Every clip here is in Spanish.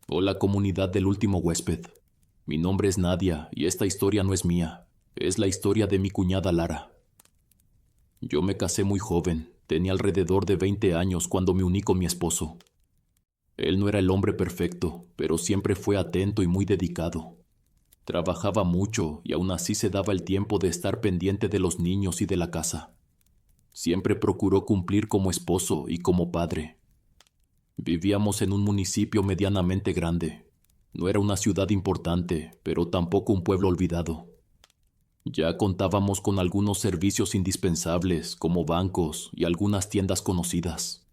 Hola comunidad del último huésped. Mi nombre es Nadia y esta historia no es mía. Es la historia de mi cuñada Lara. Yo me casé muy joven, tenía alrededor de 20 años cuando me uní con mi esposo. Él no era el hombre perfecto, pero siempre fue atento y muy dedicado. Trabajaba mucho y aún así se daba el tiempo de estar pendiente de los niños y de la casa. Siempre procuró cumplir como esposo y como padre. Vivíamos en un municipio medianamente grande. No era una ciudad importante, pero tampoco un pueblo olvidado. Ya contábamos con algunos servicios indispensables, como bancos y algunas tiendas conocidas.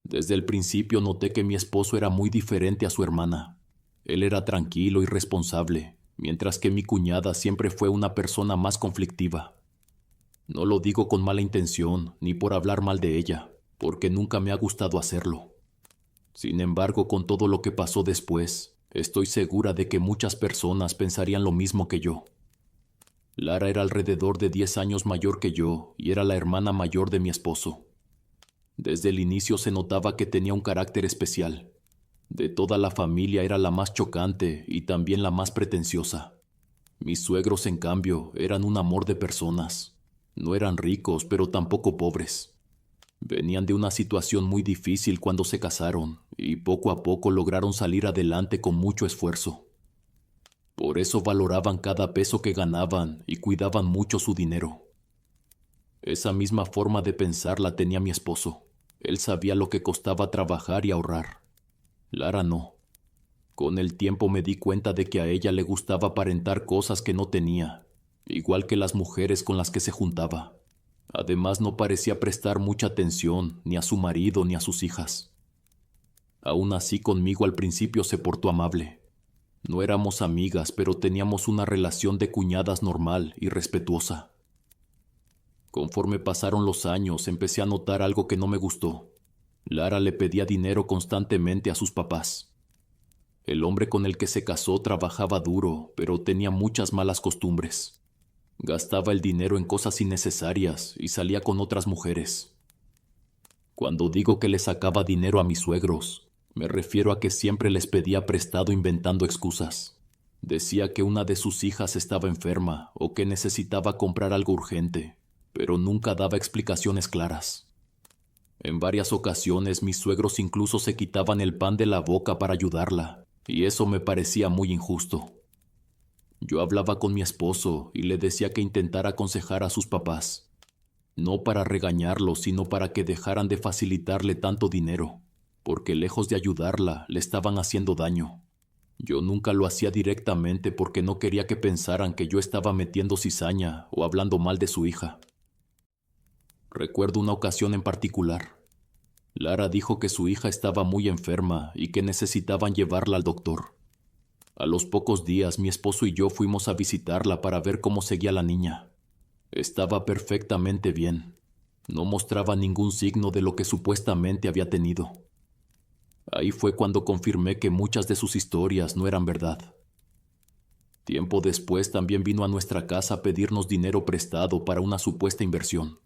Desde el principio noté que mi esposo era muy diferente a su hermana. Él era tranquilo y responsable, mientras que mi cuñada siempre fue una persona más conflictiva. No lo digo con mala intención, ni por hablar mal de ella, porque nunca me ha gustado hacerlo. Sin embargo, con todo lo que pasó después, estoy segura de que muchas personas pensarían lo mismo que yo. Lara era alrededor de 10 años mayor que yo y era la hermana mayor de mi esposo. Desde el inicio se notaba que tenía un carácter especial. De toda la familia era la más chocante y también la más pretenciosa. Mis suegros, en cambio, eran un amor de personas. No eran ricos, pero tampoco pobres. Venían de una situación muy difícil cuando se casaron y poco a poco lograron salir adelante con mucho esfuerzo. Por eso valoraban cada peso que ganaban y cuidaban mucho su dinero. Esa misma forma de pensar la tenía mi esposo. Él sabía lo que costaba trabajar y ahorrar. Lara no. Con el tiempo me di cuenta de que a ella le gustaba aparentar cosas que no tenía, igual que las mujeres con las que se juntaba. Además, no parecía prestar mucha atención ni a su marido ni a sus hijas. Aún así, conmigo al principio se portó amable. No éramos amigas, pero teníamos una relación de cuñadas normal y respetuosa. Conforme pasaron los años, empecé a notar algo que no me gustó. Lara le pedía dinero constantemente a sus papás. El hombre con el que se casó trabajaba duro, pero tenía muchas malas costumbres. Gastaba el dinero en cosas innecesarias y salía con otras mujeres. Cuando digo que le sacaba dinero a mis suegros, me refiero a que siempre les pedía prestado inventando excusas. Decía que una de sus hijas estaba enferma o que necesitaba comprar algo urgente, pero nunca daba explicaciones claras. En varias ocasiones mis suegros incluso se quitaban el pan de la boca para ayudarla, y eso me parecía muy injusto. Yo hablaba con mi esposo y le decía que intentara aconsejar a sus papás, no para regañarlos, sino para que dejaran de facilitarle tanto dinero, porque lejos de ayudarla, le estaban haciendo daño. Yo nunca lo hacía directamente porque no quería que pensaran que yo estaba metiendo cizaña o hablando mal de su hija. Recuerdo una ocasión en particular. Lara dijo que su hija estaba muy enferma y que necesitaban llevarla al doctor. A los pocos días mi esposo y yo fuimos a visitarla para ver cómo seguía la niña. Estaba perfectamente bien. No mostraba ningún signo de lo que supuestamente había tenido. Ahí fue cuando confirmé que muchas de sus historias no eran verdad. Tiempo después también vino a nuestra casa a pedirnos dinero prestado para una supuesta inversión.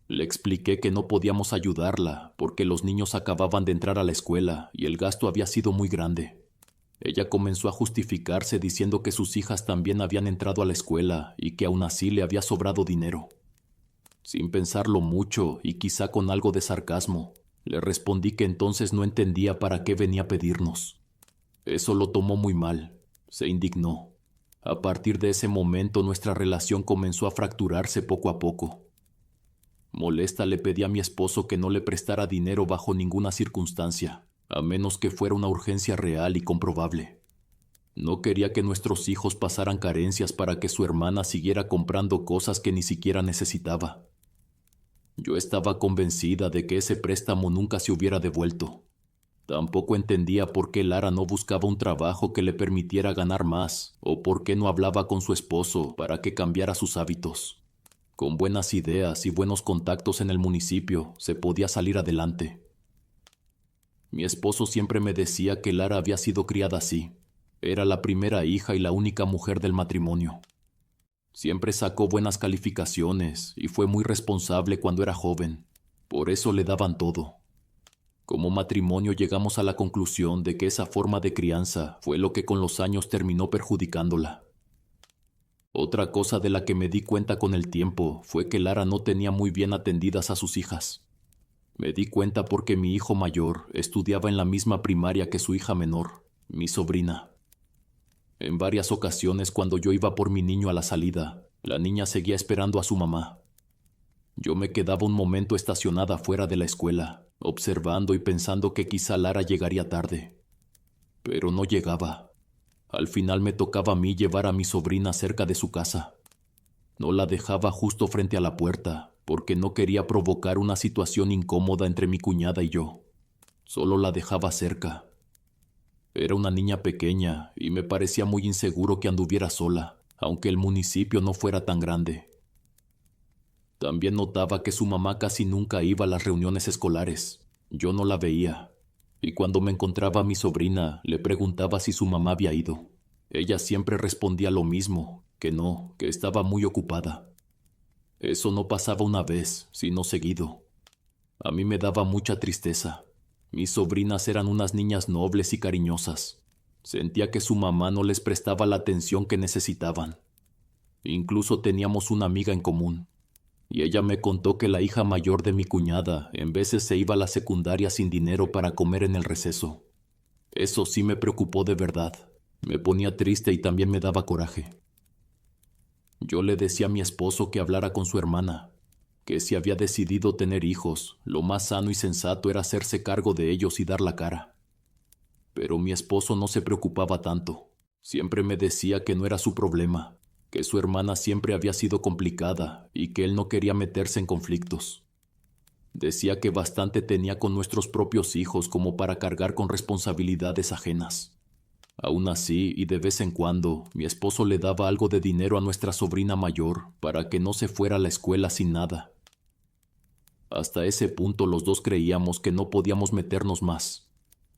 Le expliqué que no podíamos ayudarla porque los niños acababan de entrar a la escuela y el gasto había sido muy grande. Ella comenzó a justificarse diciendo que sus hijas también habían entrado a la escuela y que aún así le había sobrado dinero. Sin pensarlo mucho y quizá con algo de sarcasmo, le respondí que entonces no entendía para qué venía a pedirnos. Eso lo tomó muy mal. Se indignó. A partir de ese momento nuestra relación comenzó a fracturarse poco a poco. Molesta le pedí a mi esposo que no le prestara dinero bajo ninguna circunstancia, a menos que fuera una urgencia real y comprobable. No quería que nuestros hijos pasaran carencias para que su hermana siguiera comprando cosas que ni siquiera necesitaba. Yo estaba convencida de que ese préstamo nunca se hubiera devuelto. Tampoco entendía por qué Lara no buscaba un trabajo que le permitiera ganar más, o por qué no hablaba con su esposo para que cambiara sus hábitos. Con buenas ideas y buenos contactos en el municipio, se podía salir adelante. Mi esposo siempre me decía que Lara había sido criada así. Era la primera hija y la única mujer del matrimonio. Siempre sacó buenas calificaciones y fue muy responsable cuando era joven. Por eso le daban todo. Como matrimonio llegamos a la conclusión de que esa forma de crianza fue lo que con los años terminó perjudicándola. Otra cosa de la que me di cuenta con el tiempo fue que Lara no tenía muy bien atendidas a sus hijas. Me di cuenta porque mi hijo mayor estudiaba en la misma primaria que su hija menor, mi sobrina. En varias ocasiones cuando yo iba por mi niño a la salida, la niña seguía esperando a su mamá. Yo me quedaba un momento estacionada fuera de la escuela, observando y pensando que quizá Lara llegaría tarde. Pero no llegaba. Al final me tocaba a mí llevar a mi sobrina cerca de su casa. No la dejaba justo frente a la puerta, porque no quería provocar una situación incómoda entre mi cuñada y yo. Solo la dejaba cerca. Era una niña pequeña y me parecía muy inseguro que anduviera sola, aunque el municipio no fuera tan grande. También notaba que su mamá casi nunca iba a las reuniones escolares. Yo no la veía. Y cuando me encontraba a mi sobrina, le preguntaba si su mamá había ido. Ella siempre respondía lo mismo, que no, que estaba muy ocupada. Eso no pasaba una vez, sino seguido. A mí me daba mucha tristeza. Mis sobrinas eran unas niñas nobles y cariñosas. Sentía que su mamá no les prestaba la atención que necesitaban. Incluso teníamos una amiga en común. Y ella me contó que la hija mayor de mi cuñada en veces se iba a la secundaria sin dinero para comer en el receso. Eso sí me preocupó de verdad. Me ponía triste y también me daba coraje. Yo le decía a mi esposo que hablara con su hermana, que si había decidido tener hijos, lo más sano y sensato era hacerse cargo de ellos y dar la cara. Pero mi esposo no se preocupaba tanto. Siempre me decía que no era su problema, que su hermana siempre había sido complicada y que él no quería meterse en conflictos. Decía que bastante tenía con nuestros propios hijos como para cargar con responsabilidades ajenas. Aún así, y de vez en cuando, mi esposo le daba algo de dinero a nuestra sobrina mayor para que no se fuera a la escuela sin nada. Hasta ese punto los dos creíamos que no podíamos meternos más.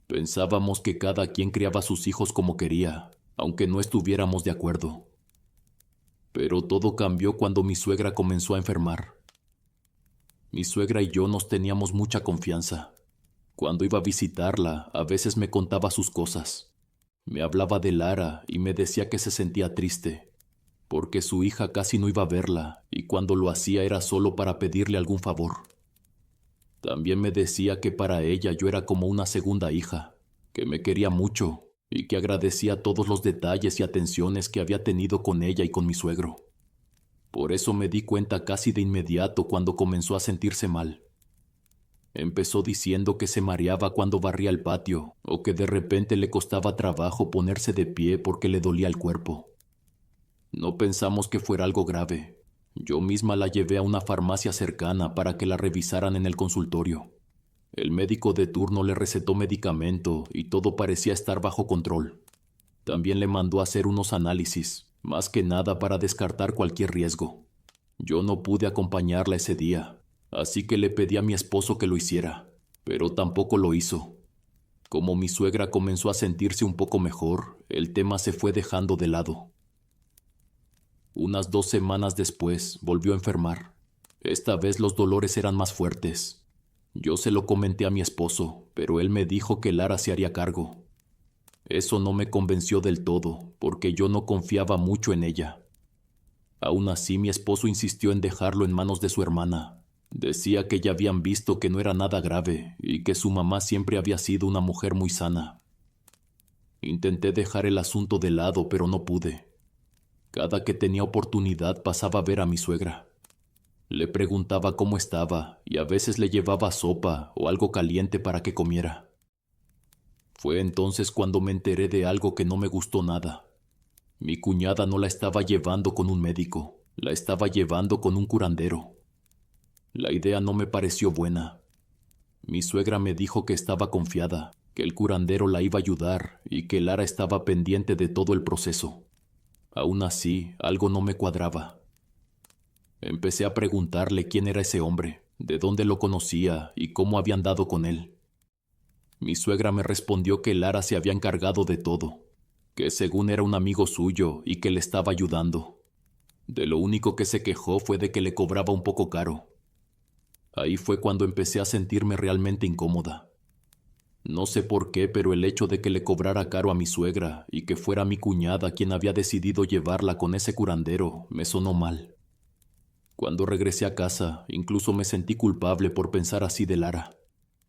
Pensábamos que cada quien criaba a sus hijos como quería, aunque no estuviéramos de acuerdo. Pero todo cambió cuando mi suegra comenzó a enfermar. Mi suegra y yo nos teníamos mucha confianza. Cuando iba a visitarla, a veces me contaba sus cosas. Me hablaba de Lara y me decía que se sentía triste, porque su hija casi no iba a verla y cuando lo hacía era solo para pedirle algún favor. También me decía que para ella yo era como una segunda hija, que me quería mucho y que agradecía todos los detalles y atenciones que había tenido con ella y con mi suegro. Por eso me di cuenta casi de inmediato cuando comenzó a sentirse mal. Empezó diciendo que se mareaba cuando barría el patio o que de repente le costaba trabajo ponerse de pie porque le dolía el cuerpo. No pensamos que fuera algo grave. Yo misma la llevé a una farmacia cercana para que la revisaran en el consultorio. El médico de turno le recetó medicamento y todo parecía estar bajo control. También le mandó a hacer unos análisis, más que nada para descartar cualquier riesgo. Yo no pude acompañarla ese día, así que le pedí a mi esposo que lo hiciera, pero tampoco lo hizo. Como mi suegra comenzó a sentirse un poco mejor, el tema se fue dejando de lado. Unas 2 semanas después volvió a enfermar. Esta vez los dolores eran más fuertes. Yo se lo comenté a mi esposo, pero él me dijo que Lara se haría cargo. Eso no me convenció del todo, porque yo no confiaba mucho en ella. Aún así, mi esposo insistió en dejarlo en manos de su hermana. Decía que ya habían visto que no era nada grave y que su mamá siempre había sido una mujer muy sana. Intenté dejar el asunto de lado, pero no pude. Cada que tenía oportunidad pasaba a ver a mi suegra. Le preguntaba cómo estaba y a veces le llevaba sopa o algo caliente para que comiera. Fue entonces cuando me enteré de algo que no me gustó nada. Mi cuñada no la estaba llevando con un médico, la estaba llevando con un curandero. La idea no me pareció buena. Mi suegra me dijo que estaba confiada, que el curandero la iba a ayudar y que Lara estaba pendiente de todo el proceso. Aún así, algo no me cuadraba. Empecé a preguntarle quién era ese hombre, de dónde lo conocía y cómo había andado con él. Mi suegra me respondió que Lara se había encargado de todo, que según era un amigo suyo y que le estaba ayudando. De lo único que se quejó fue de que le cobraba un poco caro. Ahí fue cuando empecé a sentirme realmente incómoda. No sé por qué, pero el hecho de que le cobrara caro a mi suegra y que fuera mi cuñada quien había decidido llevarla con ese curandero me sonó mal. Cuando regresé a casa, incluso me sentí culpable por pensar así de Lara,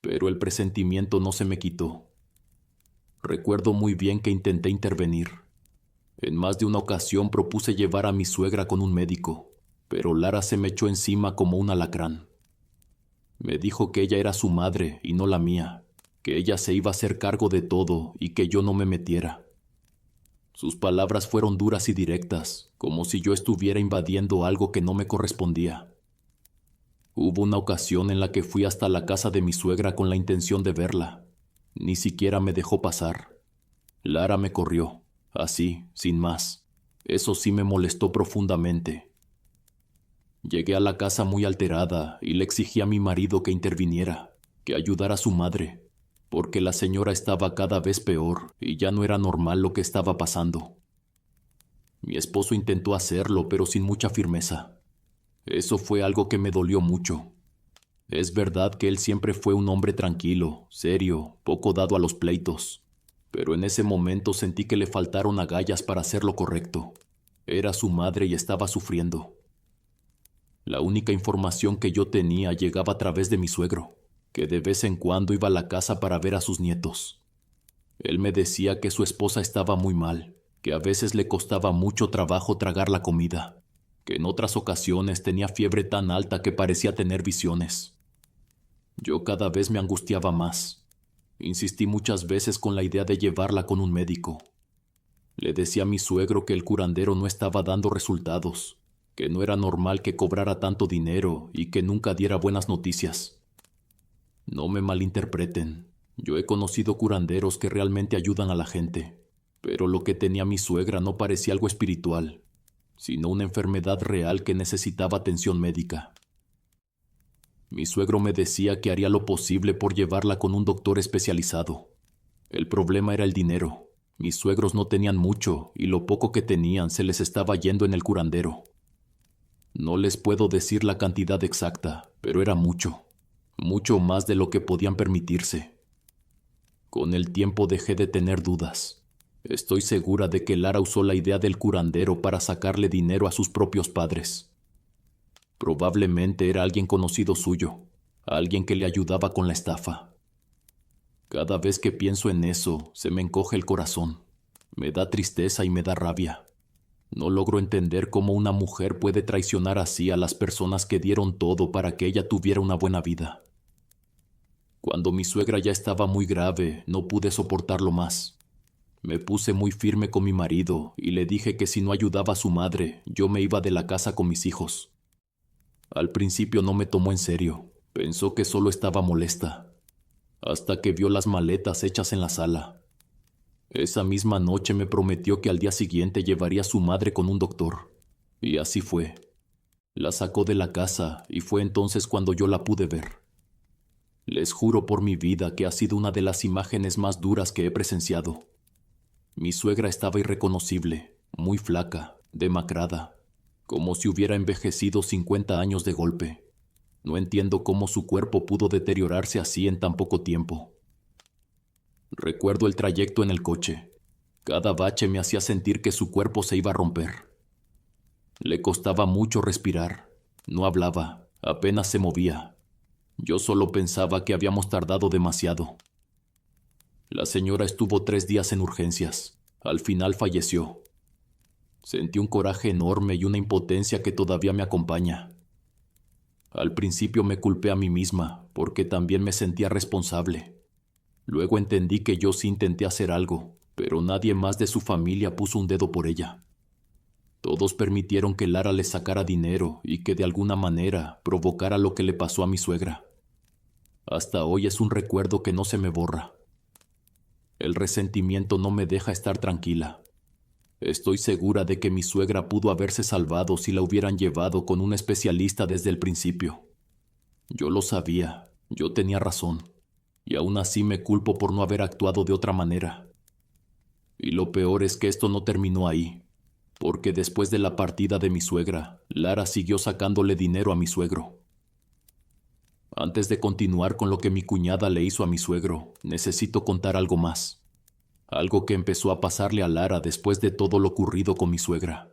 pero el presentimiento no se me quitó. Recuerdo muy bien que intenté intervenir. En más de una ocasión propuse llevar a mi suegra con un médico, pero Lara se me echó encima como un alacrán. Me dijo que ella era su madre y no la mía, que ella se iba a hacer cargo de todo y que yo no me metiera. Sus palabras fueron duras y directas, como si yo estuviera invadiendo algo que no me correspondía. Hubo una ocasión en la que fui hasta la casa de mi suegra con la intención de verla. Ni siquiera me dejó pasar. Lara me corrió, así, sin más. Eso sí me molestó profundamente. Llegué a la casa muy alterada y le exigí a mi marido que interviniera, que ayudara a su madre, porque la señora estaba cada vez peor y ya no era normal lo que estaba pasando. Mi esposo intentó hacerlo, pero sin mucha firmeza. Eso fue algo que me dolió mucho. Es verdad que él siempre fue un hombre tranquilo, serio, poco dado a los pleitos, pero en ese momento sentí que le faltaron agallas para hacer lo correcto. Era su madre y estaba sufriendo. La única información que yo tenía llegaba a través de mi suegro, que de vez en cuando iba a la casa para ver a sus nietos. Él me decía que su esposa estaba muy mal, que a veces le costaba mucho trabajo tragar la comida, que en otras ocasiones tenía fiebre tan alta que parecía tener visiones. Yo cada vez me angustiaba más. Insistí muchas veces con la idea de llevarla con un médico. Le decía a mi suegro que el curandero no estaba dando resultados, que no era normal que cobrara tanto dinero y que nunca diera buenas noticias. No me malinterpreten, yo he conocido curanderos que realmente ayudan a la gente, pero lo que tenía mi suegra no parecía algo espiritual, sino una enfermedad real que necesitaba atención médica. Mi suegro me decía que haría lo posible por llevarla con un doctor especializado. El problema era el dinero. Mis suegros no tenían mucho y lo poco que tenían se les estaba yendo en el curandero. No les puedo decir la cantidad exacta, pero era mucho, mucho más de lo que podían permitirse. Con el tiempo dejé de tener dudas. Estoy segura de que Lara usó la idea del curandero para sacarle dinero a sus propios padres. Probablemente era alguien conocido suyo, alguien que le ayudaba con la estafa. Cada vez que pienso en eso, se me encoge el corazón. Me da tristeza y me da rabia. No logro entender cómo una mujer puede traicionar así a las personas que dieron todo para que ella tuviera una buena vida. Cuando mi suegra ya estaba muy grave, no pude soportarlo más. Me puse muy firme con mi marido y le dije que si no ayudaba a su madre, yo me iba de la casa con mis hijos. Al principio no me tomó en serio, pensó que solo estaba molesta, hasta que vio las maletas hechas en la sala. Esa misma noche me prometió que al día siguiente llevaría a su madre con un doctor, y así fue. La sacó de la casa y fue entonces cuando yo la pude ver. Les juro por mi vida que ha sido una de las imágenes más duras que he presenciado. Mi suegra estaba irreconocible, muy flaca, demacrada, como si hubiera envejecido 50 años de golpe. No entiendo cómo su cuerpo pudo deteriorarse así en tan poco tiempo. Recuerdo el trayecto en el coche. Cada bache me hacía sentir que su cuerpo se iba a romper. Le costaba mucho respirar. No hablaba, apenas se movía. Yo solo pensaba que habíamos tardado demasiado. La señora estuvo 3 días en urgencias. Al final falleció. Sentí un coraje enorme y una impotencia que todavía me acompaña. Al principio me culpé a mí misma, porque también me sentía responsable. Luego entendí que yo sí intenté hacer algo, pero nadie más de su familia puso un dedo por ella. Todos permitieron que Lara le sacara dinero y que de alguna manera provocara lo que le pasó a mi suegra. Hasta hoy es un recuerdo que no se me borra. El resentimiento no me deja estar tranquila. Estoy segura de que mi suegra pudo haberse salvado si la hubieran llevado con un especialista desde el principio. Yo lo sabía, yo tenía razón, y aún así me culpo por no haber actuado de otra manera. Y lo peor es que esto no terminó ahí, porque después de la partida de mi suegra, Lara siguió sacándole dinero a mi suegro. Antes de continuar con lo que mi cuñada le hizo a mi suegro, necesito contar algo más. Algo que empezó a pasarle a Lara después de todo lo ocurrido con mi suegra.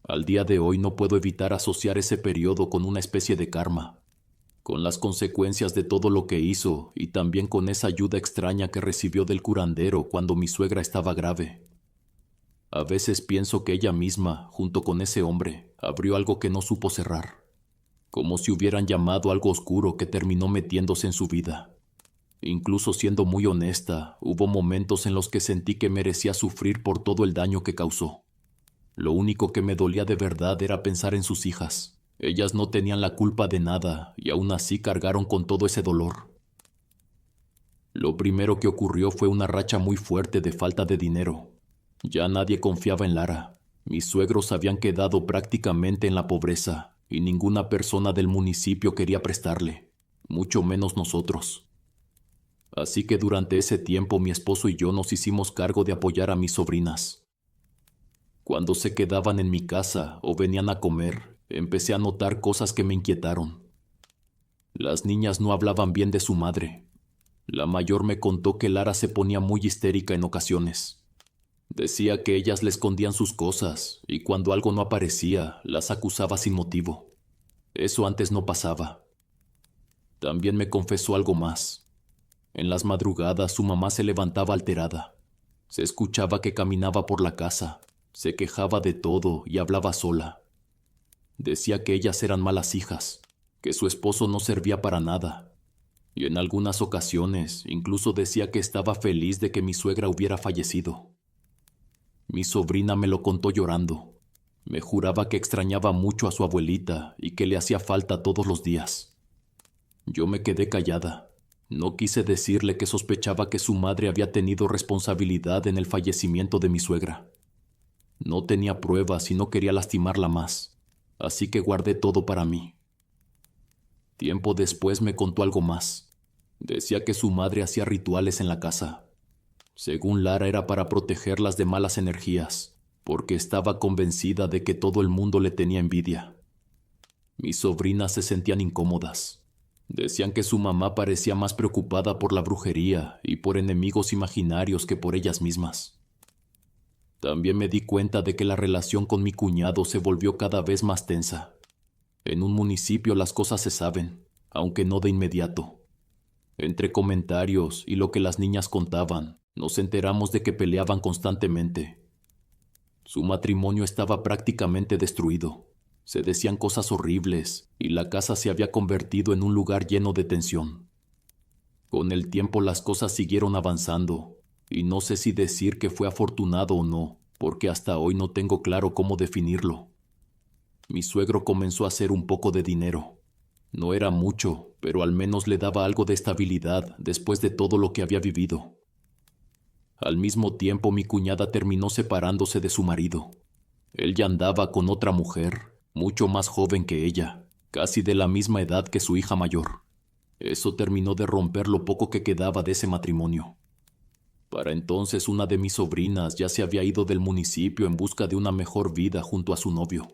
Al día de hoy no puedo evitar asociar ese periodo con una especie de karma, con las consecuencias de todo lo que hizo y también con esa ayuda extraña que recibió del curandero cuando mi suegra estaba grave. A veces pienso que ella misma, junto con ese hombre, abrió algo que no supo cerrar, como si hubieran llamado algo oscuro que terminó metiéndose en su vida. Incluso siendo muy honesta, hubo momentos en los que sentí que merecía sufrir por todo el daño que causó. Lo único que me dolía de verdad era pensar en sus hijas. Ellas no tenían la culpa de nada y aún así cargaron con todo ese dolor. Lo primero que ocurrió fue una racha muy fuerte de falta de dinero. Ya nadie confiaba en Lara. Mis suegros habían quedado prácticamente en la pobreza y ninguna persona del municipio quería prestarle, mucho menos nosotros. Así que durante ese tiempo mi esposo y yo nos hicimos cargo de apoyar a mis sobrinas. Cuando se quedaban en mi casa o venían a comer, empecé a notar cosas que me inquietaron. Las niñas no hablaban bien de su madre. La mayor me contó que Lara se ponía muy histérica en ocasiones. Decía que ellas le escondían sus cosas y cuando algo no aparecía, las acusaba sin motivo. Eso antes no pasaba. También me confesó algo más. En las madrugadas su mamá se levantaba alterada. Se escuchaba que caminaba por la casa, se quejaba de todo y hablaba sola. Decía que ellas eran malas hijas, que su esposo no servía para nada. Y en algunas ocasiones incluso decía que estaba feliz de que mi suegra hubiera fallecido. Mi sobrina me lo contó llorando. Me juraba que extrañaba mucho a su abuelita y que le hacía falta todos los días. Yo me quedé callada. No quise decirle que sospechaba que su madre había tenido responsabilidad en el fallecimiento de mi suegra. No tenía pruebas y no quería lastimarla más, así que guardé todo para mí. Tiempo después me contó algo más. Decía que su madre hacía rituales en la casa. Según Lara era para protegerlas de malas energías, porque estaba convencida de que todo el mundo le tenía envidia. Mis sobrinas se sentían incómodas. Decían que su mamá parecía más preocupada por la brujería y por enemigos imaginarios que por ellas mismas. También me di cuenta de que la relación con mi cuñado se volvió cada vez más tensa. En un municipio las cosas se saben, aunque no de inmediato. Entre comentarios y lo que las niñas contaban, nos enteramos de que peleaban constantemente. Su matrimonio estaba prácticamente destruido. Se decían cosas horribles y la casa se había convertido en un lugar lleno de tensión. Con el tiempo las cosas siguieron avanzando y no sé si decir que fue afortunado o no, porque hasta hoy no tengo claro cómo definirlo. Mi suegro comenzó a hacer un poco de dinero. No era mucho, pero al menos le daba algo de estabilidad después de todo lo que había vivido. Al mismo tiempo mi cuñada terminó separándose de su marido. Él ya andaba con otra mujer, mucho más joven que ella, casi de la misma edad que su hija mayor. Eso terminó de romper lo poco que quedaba de ese matrimonio. Para entonces una de mis sobrinas ya se había ido del municipio en busca de una mejor vida junto a su novio.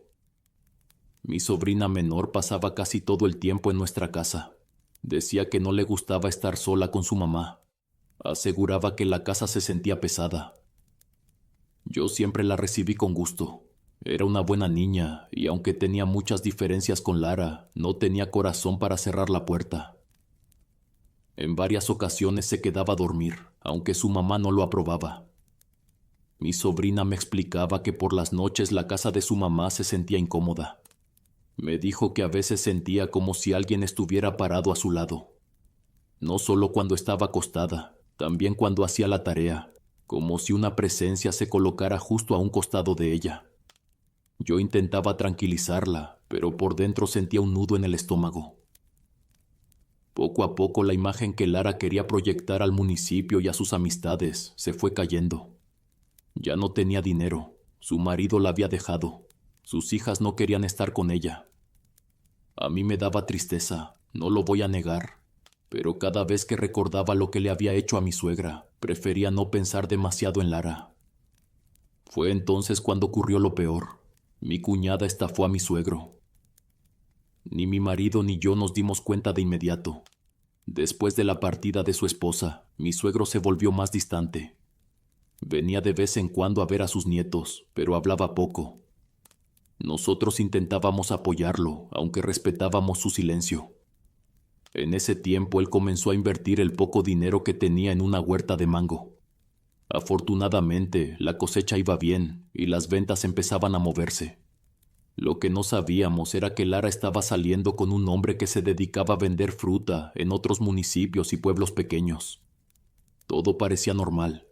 Mi sobrina menor pasaba casi todo el tiempo en nuestra casa. Decía que no le gustaba estar sola con su mamá. Aseguraba que la casa se sentía pesada. Yo siempre la recibí con gusto. Era una buena niña y aunque tenía muchas diferencias con Lara, no tenía corazón para cerrar la puerta. En varias ocasiones se quedaba a dormir, aunque su mamá no lo aprobaba. Mi sobrina me explicaba que por las noches la casa de su mamá se sentía incómoda. Me dijo que a veces sentía como si alguien estuviera parado a su lado. No solo cuando estaba acostada, también cuando hacía la tarea, como si una presencia se colocara justo a un costado de ella. Yo intentaba tranquilizarla, pero por dentro sentía un nudo en el estómago. Poco a poco la imagen que Lara quería proyectar al municipio y a sus amistades se fue cayendo. Ya no tenía dinero, su marido la había dejado, sus hijas no querían estar con ella. A mí me daba tristeza, no lo voy a negar, pero cada vez que recordaba lo que le había hecho a mi suegra, prefería no pensar demasiado en Lara. Fue entonces cuando ocurrió lo peor. Mi cuñada estafó a mi suegro. Ni mi marido ni yo nos dimos cuenta de inmediato. Después de la partida de su esposa, mi suegro se volvió más distante. Venía de vez en cuando a ver a sus nietos, pero hablaba poco. Nosotros intentábamos apoyarlo, aunque respetábamos su silencio. En ese tiempo él comenzó a invertir el poco dinero que tenía en una huerta de mango. Afortunadamente, la cosecha iba bien y las ventas empezaban a moverse. Lo que no sabíamos era que Lara estaba saliendo con un hombre que se dedicaba a vender fruta en otros municipios y pueblos pequeños. Todo parecía normal.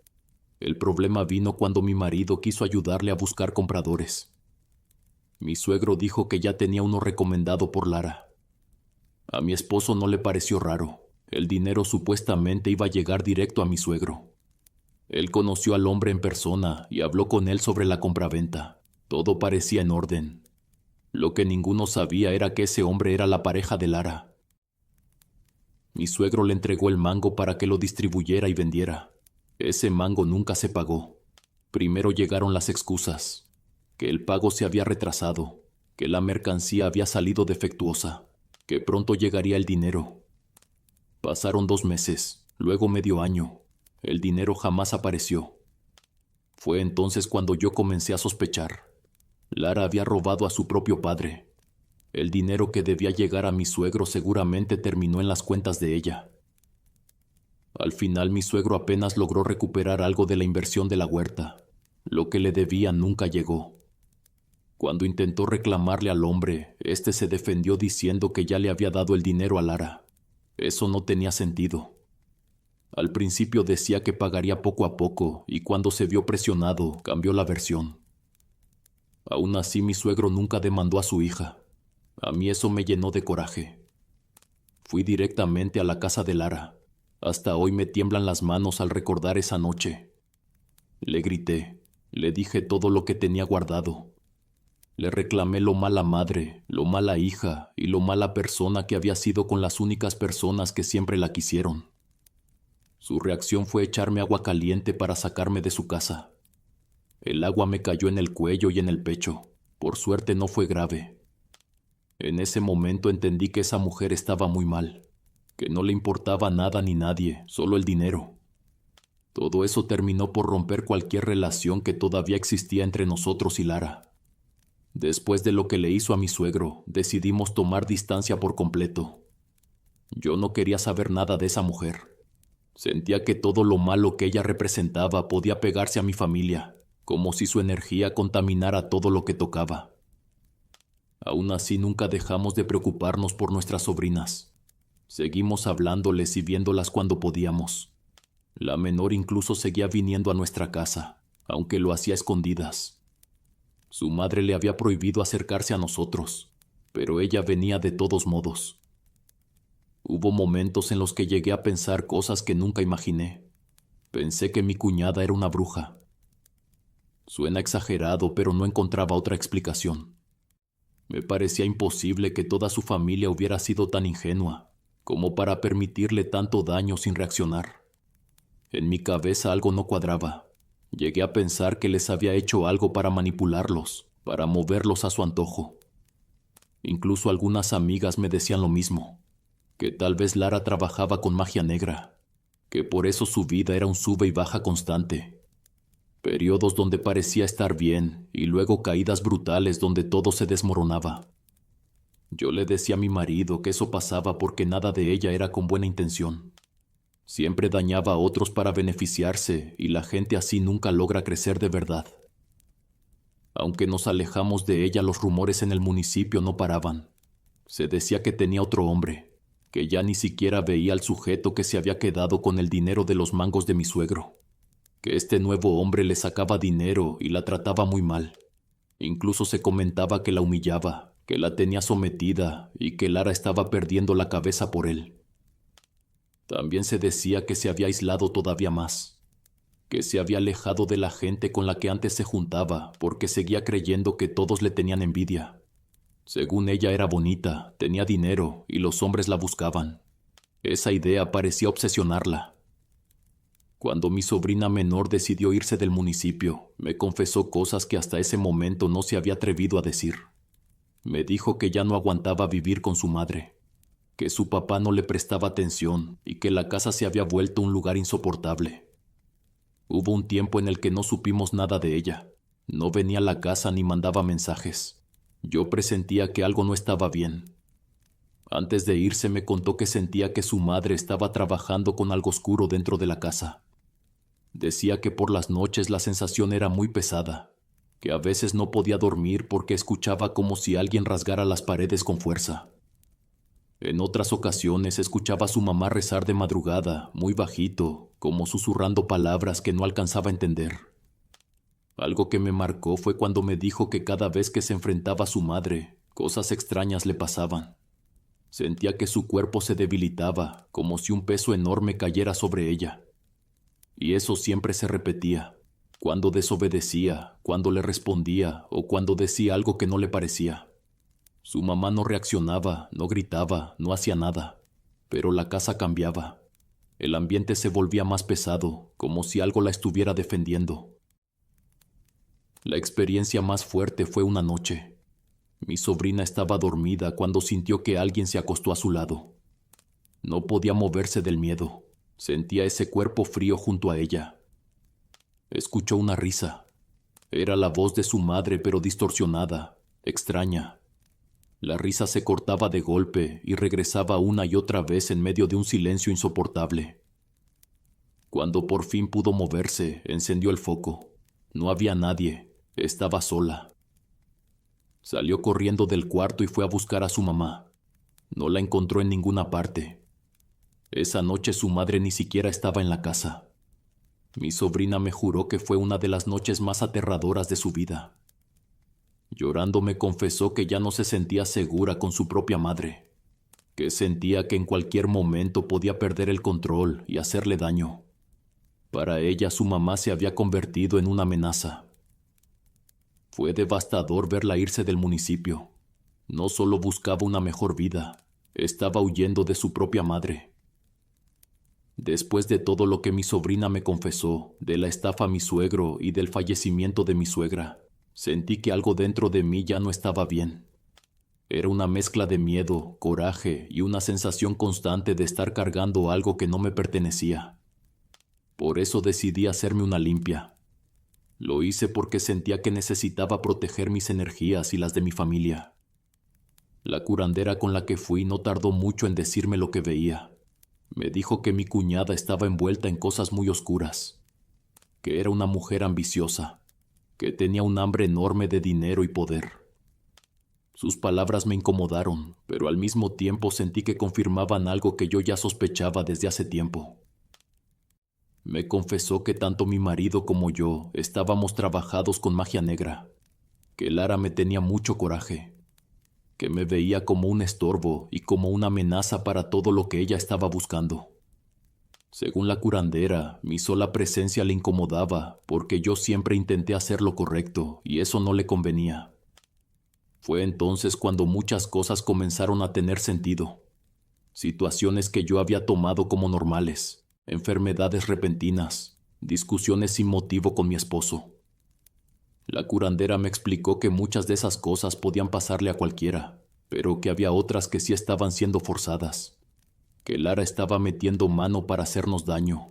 El problema vino cuando mi marido quiso ayudarle a buscar compradores. Mi suegro dijo que ya tenía uno recomendado por Lara. A mi esposo no le pareció raro. El dinero supuestamente iba a llegar directo a mi suegro. Él conoció al hombre en persona y habló con él sobre la compraventa. Todo parecía en orden. Lo que ninguno sabía era que ese hombre era la pareja de Lara. Mi suegro le entregó el mango para que lo distribuyera y vendiera. Ese mango nunca se pagó. Primero llegaron las excusas. Que el pago se había retrasado, que la mercancía había salido defectuosa, que pronto llegaría el dinero. Pasaron 2 meses, luego medio año. El dinero jamás apareció. Fue entonces cuando yo comencé a sospechar. Lara había robado a su propio padre. El dinero que debía llegar a mi suegro seguramente terminó en las cuentas de ella. Al final mi suegro apenas logró recuperar algo de la inversión de la huerta. Lo que le debía nunca llegó. Cuando intentó reclamarle al hombre, éste se defendió diciendo que ya le había dado el dinero a Lara. Eso no tenía sentido. Al principio decía que pagaría poco a poco y cuando se vio presionado, cambió la versión. Aún así, mi suegro nunca demandó a su hija. A mí eso me llenó de coraje. Fui directamente a la casa de Lara. Hasta hoy me tiemblan las manos al recordar esa noche. Le grité, le dije todo lo que tenía guardado. Le reclamé lo mala madre, lo mala hija y lo mala persona que había sido con las únicas personas que siempre la quisieron. Su reacción fue echarme agua caliente para sacarme de su casa. El agua me cayó en el cuello y en el pecho. Por suerte no fue grave. En ese momento entendí que esa mujer estaba muy mal, que no le importaba nada ni nadie, solo el dinero. Todo eso terminó por romper cualquier relación que todavía existía entre nosotros y Lara. Después de lo que le hizo a mi suegro, decidimos tomar distancia por completo. Yo no quería saber nada de esa mujer. Sentía que todo lo malo que ella representaba podía pegarse a mi familia, como si su energía contaminara todo lo que tocaba. Aún así nunca dejamos de preocuparnos por nuestras sobrinas. Seguimos hablándoles y viéndolas cuando podíamos. La menor incluso seguía viniendo a nuestra casa, aunque lo hacía a escondidas. Su madre le había prohibido acercarse a nosotros, pero ella venía de todos modos. Hubo momentos en los que llegué a pensar cosas que nunca imaginé. Pensé que mi cuñada era una bruja. Suena exagerado, pero no encontraba otra explicación. Me parecía imposible que toda su familia hubiera sido tan ingenua como para permitirle tanto daño sin reaccionar. En mi cabeza algo no cuadraba. Llegué a pensar que les había hecho algo para manipularlos, para moverlos a su antojo. Incluso algunas amigas me decían lo mismo, que tal vez Lara trabajaba con magia negra, que por eso su vida era un sube y baja constante. Periodos donde parecía estar bien y luego caídas brutales donde todo se desmoronaba. Yo le decía a mi marido que eso pasaba porque nada de ella era con buena intención. Siempre dañaba a otros para beneficiarse y la gente así nunca logra crecer de verdad. Aunque nos alejamos de ella, los rumores en el municipio no paraban. Se decía que tenía otro hombre, que ya ni siquiera veía al sujeto que se había quedado con el dinero de los mangos de mi suegro, que este nuevo hombre le sacaba dinero y la trataba muy mal. Incluso se comentaba que la humillaba, que la tenía sometida y que Lara estaba perdiendo la cabeza por él. También se decía que se había aislado todavía más, que se había alejado de la gente con la que antes se juntaba porque seguía creyendo que todos le tenían envidia. Según ella era bonita, tenía dinero y los hombres la buscaban. Esa idea parecía obsesionarla. Cuando mi sobrina menor decidió irse del municipio, me confesó cosas que hasta ese momento no se había atrevido a decir. Me dijo que ya no aguantaba vivir con su madre, que su papá no le prestaba atención y que la casa se había vuelto un lugar insoportable. Hubo un tiempo en el que no supimos nada de ella. No venía a la casa ni mandaba mensajes. Yo presentía que algo no estaba bien. Antes de irse me contó que sentía que su madre estaba trabajando con algo oscuro dentro de la casa. Decía que por las noches la sensación era muy pesada, que a veces no podía dormir porque escuchaba como si alguien rasgara las paredes con fuerza. En otras ocasiones escuchaba a su mamá rezar de madrugada, muy bajito, como susurrando palabras que no alcanzaba a entender. Algo que me marcó fue cuando me dijo que cada vez que se enfrentaba a su madre, cosas extrañas le pasaban. Sentía que su cuerpo se debilitaba, como si un peso enorme cayera sobre ella. Y eso siempre se repetía, cuando desobedecía, cuando le respondía o cuando decía algo que no le parecía. Su mamá no reaccionaba, no gritaba, no hacía nada, pero la casa cambiaba. El ambiente se volvía más pesado, como si algo la estuviera defendiendo. La experiencia más fuerte fue una noche. Mi sobrina estaba dormida cuando sintió que alguien se acostó a su lado. No podía moverse del miedo. Sentía ese cuerpo frío junto a ella. Escuchó una risa. Era la voz de su madre, pero distorsionada, extraña. La risa se cortaba de golpe y regresaba una y otra vez en medio de un silencio insoportable. Cuando por fin pudo moverse, encendió el foco. No había nadie. Estaba sola. Salió corriendo del cuarto y fue a buscar a su mamá. No la encontró en ninguna parte. Esa noche su madre ni siquiera estaba en la casa. Mi sobrina me juró que fue una de las noches más aterradoras de su vida. Llorando me confesó que ya no se sentía segura con su propia madre, que sentía que en cualquier momento podía perder el control y hacerle daño. Para ella su mamá se había convertido en una amenaza. Fue devastador verla irse del municipio. No solo buscaba una mejor vida, estaba huyendo de su propia madre. Después de todo lo que mi sobrina me confesó, de la estafa a mi suegro y del fallecimiento de mi suegra, sentí que algo dentro de mí ya no estaba bien. Era una mezcla de miedo, coraje y una sensación constante de estar cargando algo que no me pertenecía. Por eso decidí hacerme una limpia. Lo hice porque sentía que necesitaba proteger mis energías y las de mi familia. La curandera con la que fui no tardó mucho en decirme lo que veía. Me dijo que mi cuñada estaba envuelta en cosas muy oscuras, que era una mujer ambiciosa, que tenía un hambre enorme de dinero y poder. Sus palabras me incomodaron, pero al mismo tiempo sentí que confirmaban algo que yo ya sospechaba desde hace tiempo. Me confesó que tanto mi marido como yo estábamos trabajados con magia negra, que Lara me tenía mucho coraje, que me veía como un estorbo y como una amenaza para todo lo que ella estaba buscando. Según la curandera, mi sola presencia le incomodaba porque yo siempre intenté hacer lo correcto y eso no le convenía. Fue entonces cuando muchas cosas comenzaron a tener sentido. Situaciones que yo había tomado como normales, enfermedades repentinas, discusiones sin motivo con mi esposo. La curandera me explicó que muchas de esas cosas podían pasarle a cualquiera, pero que había otras que sí estaban siendo forzadas, que Lara estaba metiendo mano para hacernos daño.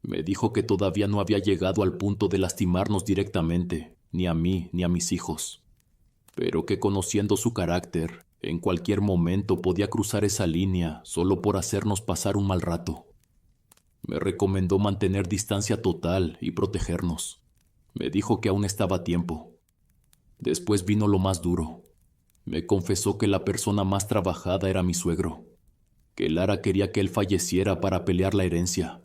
Me dijo que todavía no había llegado al punto de lastimarnos directamente, ni a mí ni a mis hijos, pero que conociendo su carácter, en cualquier momento podía cruzar esa línea solo por hacernos pasar un mal rato. Me recomendó mantener distancia total y protegernos. Me dijo que aún estaba a tiempo. Después vino lo más duro. Me confesó que la persona más trabajada era mi suegro, que Lara quería que él falleciera para pelear la herencia.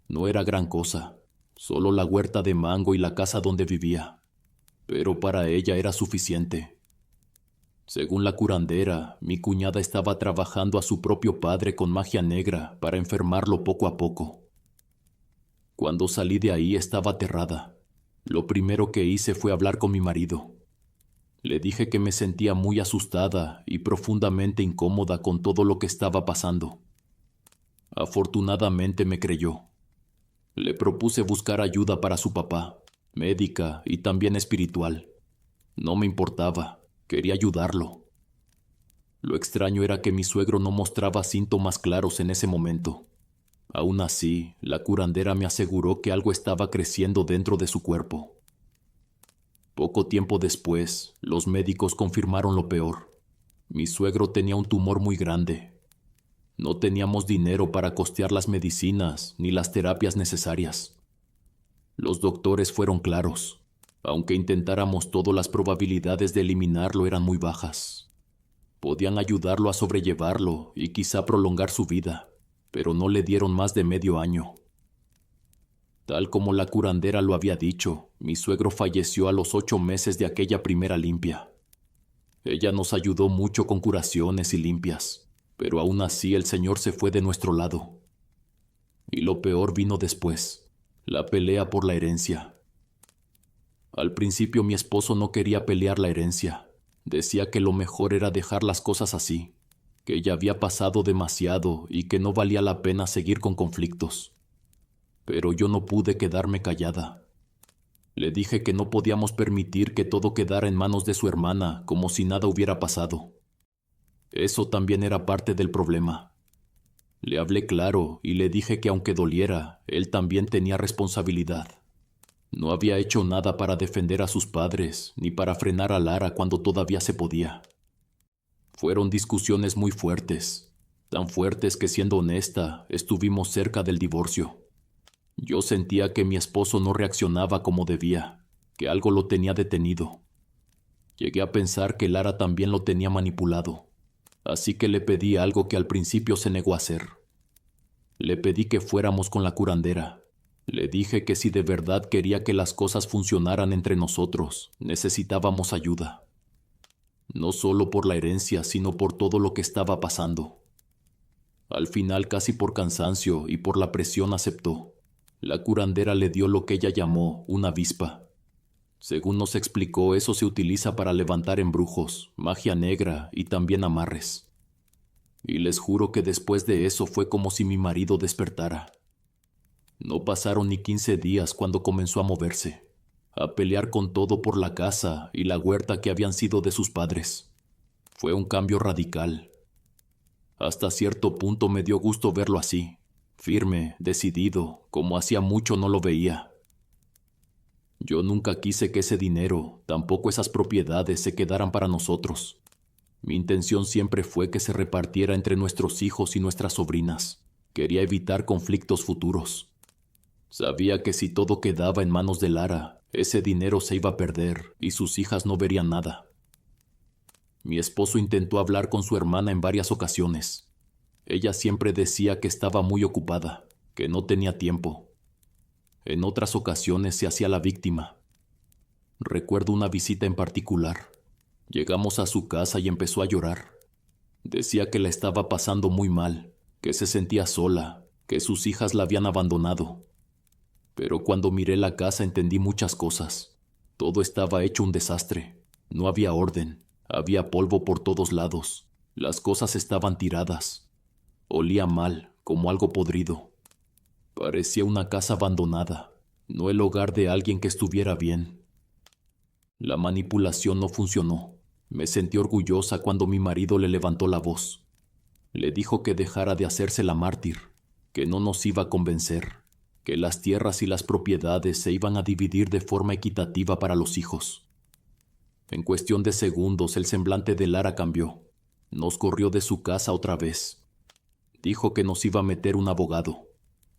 No era gran cosa, solo la huerta de mango y la casa donde vivía, pero para ella era suficiente. Según la curandera, mi cuñada estaba trabajando a su propio padre con magia negra para enfermarlo poco a poco. Cuando salí de ahí estaba aterrada. Lo primero que hice fue hablar con mi marido. Le dije que me sentía muy asustada y profundamente incómoda con todo lo que estaba pasando. Afortunadamente me creyó. Le propuse buscar ayuda para su papá, médica y también espiritual. No me importaba. Quería ayudarlo. Lo extraño era que mi suegro no mostraba síntomas claros en ese momento. Aún así, la curandera me aseguró que algo estaba creciendo dentro de su cuerpo. Poco tiempo después, los médicos confirmaron lo peor. Mi suegro tenía un tumor muy grande. No teníamos dinero para costear las medicinas ni las terapias necesarias. Los doctores fueron claros. Aunque intentáramos todo, las probabilidades de eliminarlo eran muy bajas. Podían ayudarlo a sobrellevarlo y quizá prolongar su vida, pero no le dieron más de medio año. Tal como la curandera lo había dicho, mi suegro falleció a los 8 meses de aquella primera limpia. Ella nos ayudó mucho con curaciones y limpias, pero aún así el Señor se fue de nuestro lado. Y lo peor vino después, la pelea por la herencia. Al principio mi esposo no quería pelear la herencia. Decía que lo mejor era dejar las cosas así, que ya había pasado demasiado y que no valía la pena seguir con conflictos. Pero yo no pude quedarme callada. Le dije que no podíamos permitir que todo quedara en manos de su hermana como si nada hubiera pasado. Eso también era parte del problema. Le hablé claro y le dije que aunque doliera, él también tenía responsabilidad. No había hecho nada para defender a sus padres ni para frenar a Lara cuando todavía se podía. Fueron discusiones muy fuertes, tan fuertes que, siendo honesta, estuvimos cerca del divorcio. Yo sentía que mi esposo no reaccionaba como debía, que algo lo tenía detenido. Llegué a pensar que Lara también lo tenía manipulado, así que le pedí algo que al principio se negó a hacer. Le pedí que fuéramos con la curandera. Le dije que si de verdad quería que las cosas funcionaran entre nosotros, necesitábamos ayuda. No solo por la herencia, sino por todo lo que estaba pasando. Al final, casi por cansancio y por la presión, aceptó. La curandera le dio lo que ella llamó una avispa. Según nos explicó, eso se utiliza para levantar embrujos, magia negra y también amarres. Y les juro que después de eso fue como si mi marido despertara. No pasaron ni 15 días cuando comenzó a moverse, a pelear con todo por la casa y la huerta que habían sido de sus padres. Fue un cambio radical. Hasta cierto punto me dio gusto verlo así, firme, decidido, como hacía mucho no lo veía. Yo nunca quise que ese dinero, tampoco esas propiedades, se quedaran para nosotros. Mi intención siempre fue que se repartiera entre nuestros hijos y nuestras sobrinas. Quería evitar conflictos futuros. Sabía que si todo quedaba en manos de Lara, ese dinero se iba a perder y sus hijas no verían nada. Mi esposo intentó hablar con su hermana en varias ocasiones. Ella siempre decía que estaba muy ocupada, que no tenía tiempo. En otras ocasiones se hacía la víctima. Recuerdo una visita en particular. Llegamos a su casa y empezó a llorar. Decía que la estaba pasando muy mal, que se sentía sola, que sus hijas la habían abandonado. Pero cuando miré la casa entendí muchas cosas. Todo estaba hecho un desastre. No había orden. Había polvo por todos lados. Las cosas estaban tiradas. Olía mal, como algo podrido. Parecía una casa abandonada, no el hogar de alguien que estuviera bien. La manipulación no funcionó. Me sentí orgullosa cuando mi marido le levantó la voz. Le dijo que dejara de hacerse la mártir, que no nos iba a convencer, que las tierras y las propiedades se iban a dividir de forma equitativa para los hijos. En cuestión de segundos el semblante de Lara cambió. Nos corrió de su casa otra vez. Dijo que nos iba a meter un abogado,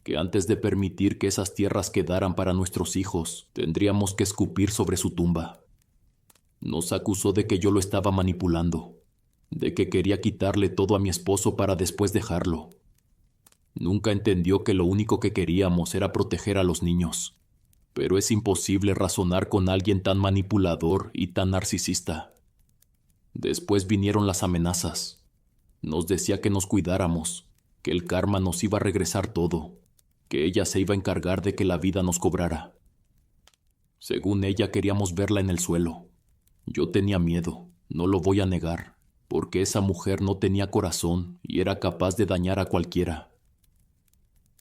que antes de permitir que esas tierras quedaran para nuestros hijos, tendríamos que escupir sobre su tumba. Nos acusó de que yo lo estaba manipulando, de que quería quitarle todo a mi esposo para después dejarlo. Nunca entendió que lo único que queríamos era proteger a los niños. Pero es imposible razonar con alguien tan manipulador y tan narcisista. Después vinieron las amenazas. Nos decía que nos cuidáramos, que el karma nos iba a regresar todo, que ella se iba a encargar de que la vida nos cobrara. Según ella, queríamos verla en el suelo. Yo tenía miedo, no lo voy a negar, porque esa mujer no tenía corazón y era capaz de dañar a cualquiera.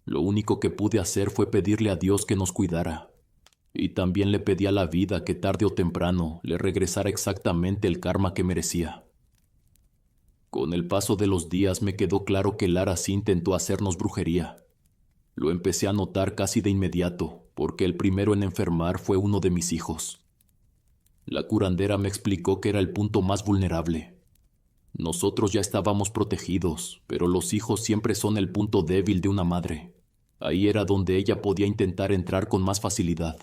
Lo único que pude hacer fue pedirle a Dios que nos cuidara. y también le pedí a la vida que tarde o temprano le regresara exactamente el karma que merecía. Con el paso de los días me quedó claro que Lara sí intentó hacernos brujería. Lo empecé a notar casi de inmediato, porque el primero en enfermar fue uno de mis hijos. La curandera me explicó que era el punto más vulnerable. Nosotros ya estábamos protegidos, pero los hijos siempre son el punto débil de una madre. Ahí era donde ella podía intentar entrar con más facilidad.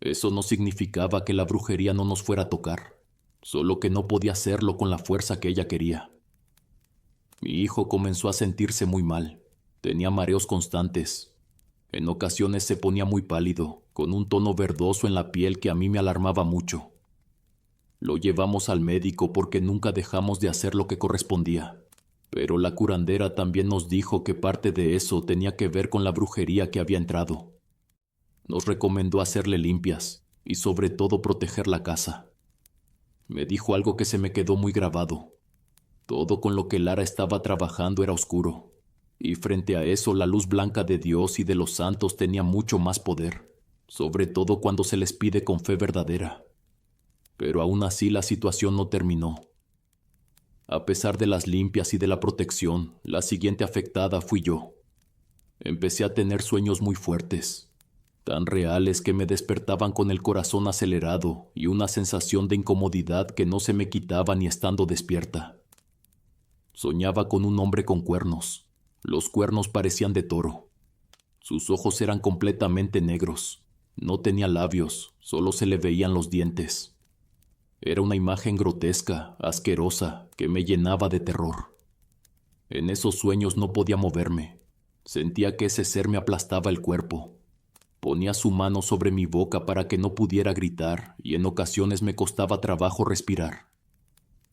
Eso no significaba que la brujería no nos fuera a tocar, solo que no podía hacerlo con la fuerza que ella quería. Mi hijo comenzó a sentirse muy mal. Tenía mareos constantes. En ocasiones se ponía muy pálido, con un tono verdoso en la piel que a mí me alarmaba mucho. Lo llevamos al médico porque nunca dejamos de hacer lo que correspondía. Pero la curandera también nos dijo que parte de eso tenía que ver con la brujería que había entrado. Nos recomendó hacerle limpias y sobre todo proteger la casa. Me dijo algo que se me quedó muy grabado. Todo con lo que Lara estaba trabajando era oscuro, y frente a eso la luz blanca de Dios y de los santos tenía mucho más poder, sobre todo cuando se les pide con fe verdadera. Pero aún así la situación no terminó. A pesar de las limpias y de la protección, la siguiente afectada fui yo. Empecé a tener sueños muy fuertes, tan reales que me despertaban con el corazón acelerado y una sensación de incomodidad que no se me quitaba ni estando despierta. Soñaba con un hombre con cuernos. Los cuernos parecían de toro. Sus ojos eran completamente negros. No tenía labios, solo se le veían los dientes. Era una imagen grotesca, asquerosa, que me llenaba de terror. En esos sueños no podía moverme. Sentía que ese ser me aplastaba el cuerpo. Ponía su mano sobre mi boca para que no pudiera gritar y en ocasiones me costaba trabajo respirar.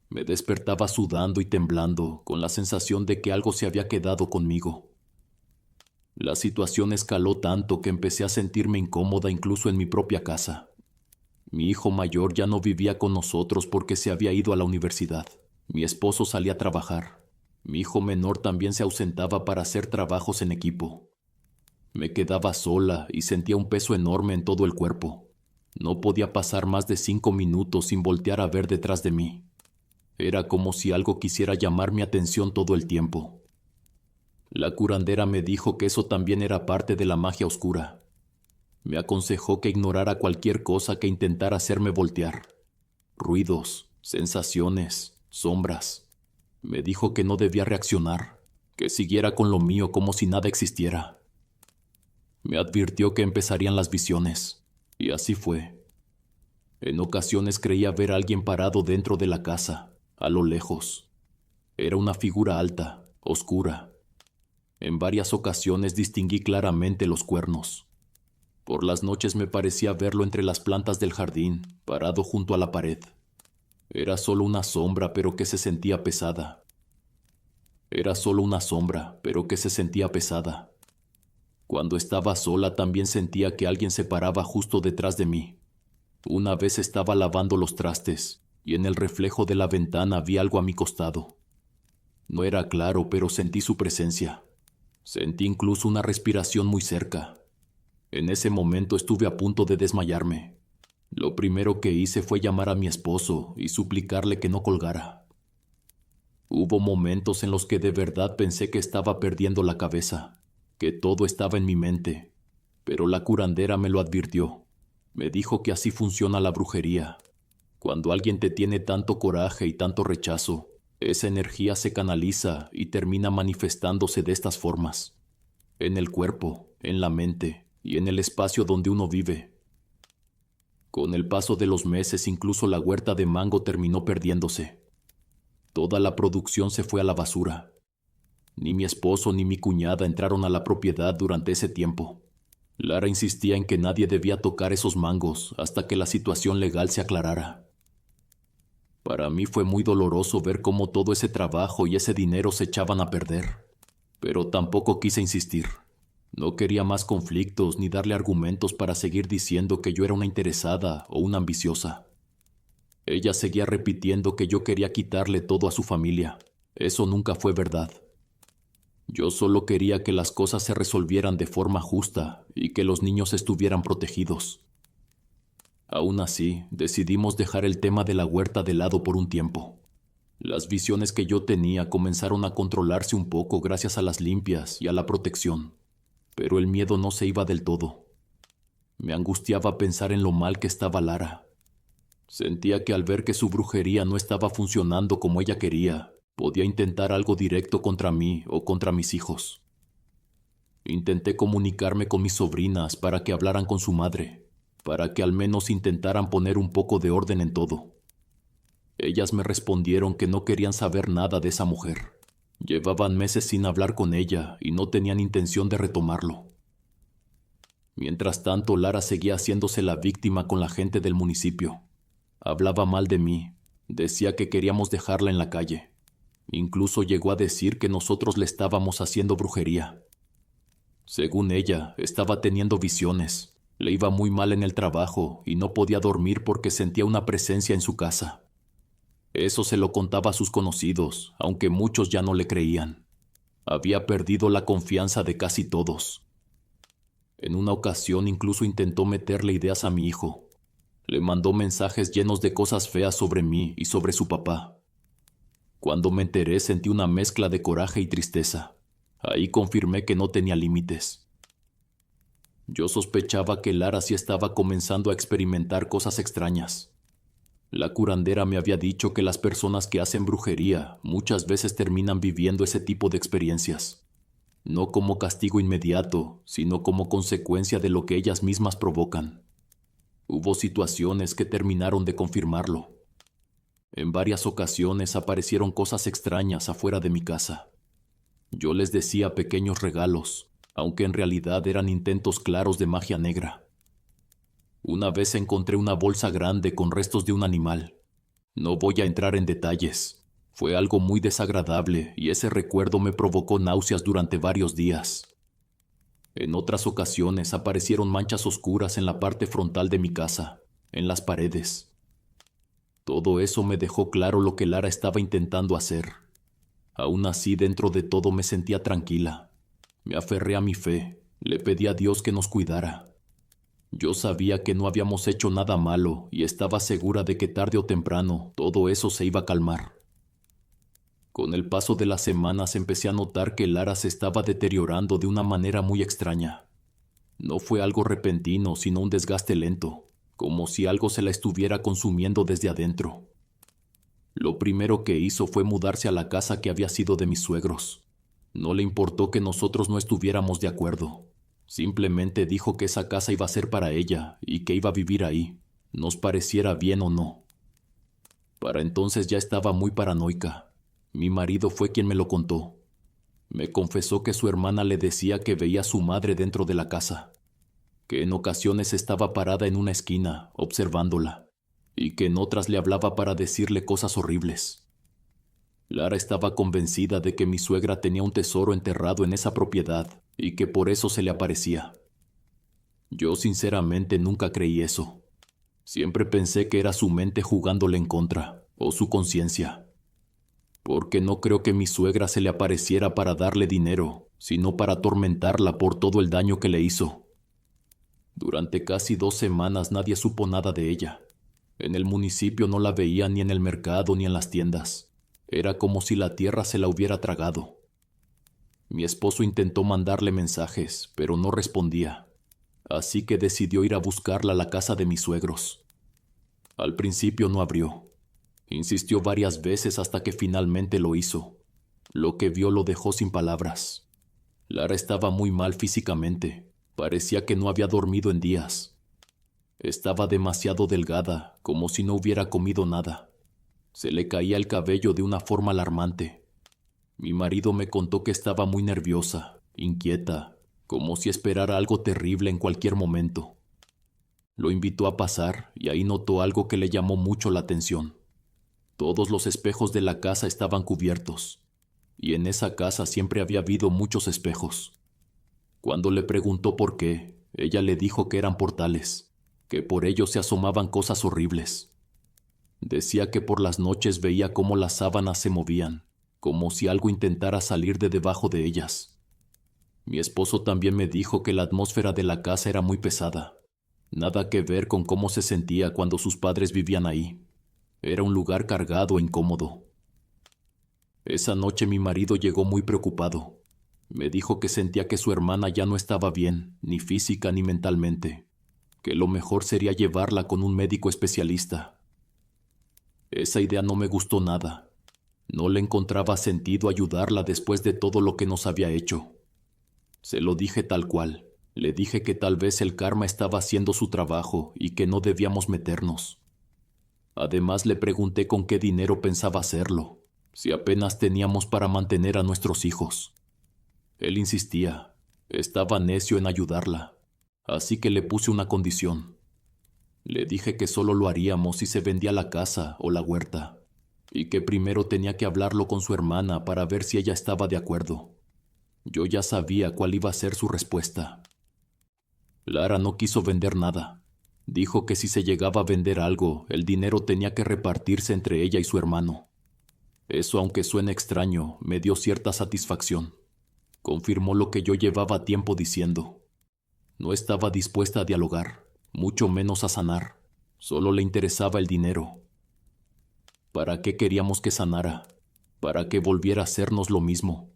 Me despertaba sudando y temblando, con la sensación de que algo se había quedado conmigo. La situación escaló tanto que empecé a sentirme incómoda incluso en mi propia casa. Mi hijo mayor ya no vivía con nosotros porque se había ido a la universidad. Mi esposo salía a trabajar. Mi hijo menor también se ausentaba para hacer trabajos en equipo. Me quedaba sola y sentía un peso enorme en todo el cuerpo. No podía pasar más de 5 minutos sin voltear a ver detrás de mí. Era como si algo quisiera llamar mi atención todo el tiempo. La curandera me dijo que eso también era parte de la magia oscura. Me aconsejó que ignorara cualquier cosa que intentara hacerme voltear. Ruidos, sensaciones, sombras. Me dijo que no debía reaccionar, que siguiera con lo mío como si nada existiera. Me advirtió que empezarían las visiones, y así fue. En ocasiones creía ver a alguien parado dentro de la casa, a lo lejos. Era una figura alta, oscura. En varias ocasiones distinguí claramente los cuernos. Por las noches me parecía verlo entre las plantas del jardín, parado junto a la pared. Era solo una sombra, pero que se sentía pesada. Era solo una sombra, pero que se sentía pesada. Cuando estaba sola también sentía que alguien se paraba justo detrás de mí. Una vez estaba lavando los trastes, y en el reflejo de la ventana vi algo a mi costado. No era claro, pero sentí su presencia. Sentí incluso una respiración muy cerca. En ese momento estuve a punto de desmayarme. Lo primero que hice fue llamar a mi esposo y suplicarle que no colgara. Hubo momentos en los que de verdad pensé que estaba perdiendo la cabeza, que todo estaba en mi mente, pero la curandera me lo advirtió. Me dijo que así funciona la brujería. Cuando alguien te tiene tanto coraje y tanto rechazo, esa energía se canaliza y termina manifestándose de estas formas. En el cuerpo, en la mente y en el espacio donde uno vive. Con el paso de los meses incluso la huerta de mango terminó perdiéndose. Toda la producción se fue a la basura. Ni mi esposo ni mi cuñada entraron a la propiedad durante ese tiempo. Lara insistía en que nadie debía tocar esos mangos hasta que la situación legal se aclarara. Para mí fue muy doloroso ver cómo todo ese trabajo y ese dinero se echaban a perder, pero tampoco quise insistir. No quería más conflictos ni darle argumentos para seguir diciendo que yo era una interesada o una ambiciosa. Ella seguía repitiendo que yo quería quitarle todo a su familia. Eso nunca fue verdad. Yo solo quería que las cosas se resolvieran de forma justa y que los niños estuvieran protegidos. Aún así, decidimos dejar el tema de la huerta de lado por un tiempo. Las visiones que yo tenía comenzaron a controlarse un poco gracias a las limpias y a la protección, pero el miedo no se iba del todo. Me angustiaba pensar en lo mal que estaba Lara. Sentía que al ver que su brujería no estaba funcionando como ella quería, podía intentar algo directo contra mí o contra mis hijos. Intenté comunicarme con mis sobrinas para que hablaran con su madre, para que al menos intentaran poner un poco de orden en todo. Ellas me respondieron que no querían saber nada de esa mujer. Llevaban meses sin hablar con ella y no tenían intención de retomarlo. Mientras tanto, Lara seguía haciéndose la víctima con la gente del municipio. Hablaba mal de mí, decía que queríamos dejarla en la calle. Incluso llegó a decir que nosotros le estábamos haciendo brujería. Según ella, estaba teniendo visiones, le iba muy mal en el trabajo y no podía dormir porque sentía una presencia en su casa. Eso se lo contaba a sus conocidos, aunque muchos ya no le creían. Había perdido la confianza de casi todos. En una ocasión incluso intentó meterle ideas a mi hijo. Le mandó mensajes llenos de cosas feas sobre mí y sobre su papá. Cuando me enteré sentí una mezcla de coraje y tristeza. Ahí confirmé que no tenía límites. Yo sospechaba que Lara sí estaba comenzando a experimentar cosas extrañas. La curandera me había dicho que las personas que hacen brujería muchas veces terminan viviendo ese tipo de experiencias. No como castigo inmediato, sino como consecuencia de lo que ellas mismas provocan. Hubo situaciones que terminaron de confirmarlo. En varias ocasiones aparecieron cosas extrañas afuera de mi casa. Yo les decía pequeños regalos, aunque en realidad eran intentos claros de magia negra. Una vez encontré una bolsa grande con restos de un animal. No voy a entrar en detalles. Fue algo muy desagradable y ese recuerdo me provocó náuseas durante varios días. En otras ocasiones aparecieron manchas oscuras en la parte frontal de mi casa, en las paredes. Todo eso me dejó claro lo que Lara estaba intentando hacer. Aún así, dentro de todo me sentía tranquila. Me aferré a mi fe, le pedí a Dios que nos cuidara. Yo sabía que no habíamos hecho nada malo y estaba segura de que tarde o temprano todo eso se iba a calmar. Con el paso de las semanas empecé a notar que Lara se estaba deteriorando de una manera muy extraña. No fue algo repentino, sino un desgaste lento, como si algo se la estuviera consumiendo desde adentro. Lo primero que hizo fue mudarse a la casa que había sido de mis suegros. No le importó que nosotros no estuviéramos de acuerdo. Simplemente dijo que esa casa iba a ser para ella y que iba a vivir ahí, nos pareciera bien o no. Para entonces ya estaba muy paranoica. Mi marido fue quien me lo contó. Me confesó que su hermana le decía que veía a su madre dentro de la casa, que en ocasiones estaba parada en una esquina, observándola, y que en otras le hablaba para decirle cosas horribles. Lara estaba convencida de que mi suegra tenía un tesoro enterrado en esa propiedad y que por eso se le aparecía. Yo sinceramente nunca creí eso. Siempre pensé que era su mente jugándole en contra, o su conciencia. Porque no creo que mi suegra se le apareciera para darle dinero, sino para atormentarla por todo el daño que le hizo. Durante casi 2 semanas nadie supo nada de ella. En el municipio no la veía ni en el mercado ni en las tiendas. Era como si la tierra se la hubiera tragado. Mi esposo intentó mandarle mensajes, pero no respondía. Así que decidió ir a buscarla a la casa de mis suegros. Al principio no abrió. Insistió varias veces hasta que finalmente lo hizo. Lo que vio lo dejó sin palabras. Lara estaba muy mal físicamente. Parecía que no había dormido en días. Estaba demasiado delgada, como si no hubiera comido nada. Se le caía el cabello de una forma alarmante. Mi marido me contó que estaba muy nerviosa, inquieta, como si esperara algo terrible en cualquier momento. Lo invitó a pasar y ahí notó algo que le llamó mucho la atención. Todos los espejos de la casa estaban cubiertos, y en esa casa siempre había habido muchos espejos. Cuando le preguntó por qué, ella le dijo que eran portales, que por ellos se asomaban cosas horribles. Decía que por las noches veía cómo las sábanas se movían, como si algo intentara salir de debajo de ellas. Mi esposo también me dijo que la atmósfera de la casa era muy pesada. Nada que ver con cómo se sentía cuando sus padres vivían ahí. Era un lugar cargado e incómodo. Esa noche mi marido llegó muy preocupado. Me dijo que sentía que su hermana ya no estaba bien, ni física ni mentalmente, que lo mejor sería llevarla con un médico especialista. Esa idea no me gustó nada. No le encontraba sentido ayudarla después de todo lo que nos había hecho. Se lo dije tal cual. Le dije que tal vez el karma estaba haciendo su trabajo y que no debíamos meternos. Además le pregunté con qué dinero pensaba hacerlo, si apenas teníamos para mantener a nuestros hijos. Él insistía. Estaba necio en ayudarla, así que le puse una condición. Le dije que solo lo haríamos si se vendía la casa o la huerta, y que primero tenía que hablarlo con su hermana para ver si ella estaba de acuerdo. Yo ya sabía cuál iba a ser su respuesta. Lara no quiso vender nada. Dijo que si se llegaba a vender algo, el dinero tenía que repartirse entre ella y su hermano. Eso, aunque suene extraño, me dio cierta satisfacción. Confirmó lo que yo llevaba tiempo diciendo. No estaba dispuesta a dialogar, mucho menos a sanar. Solo le interesaba el dinero. ¿Para qué queríamos que sanara? ¿Para qué volviera a hacernos lo mismo?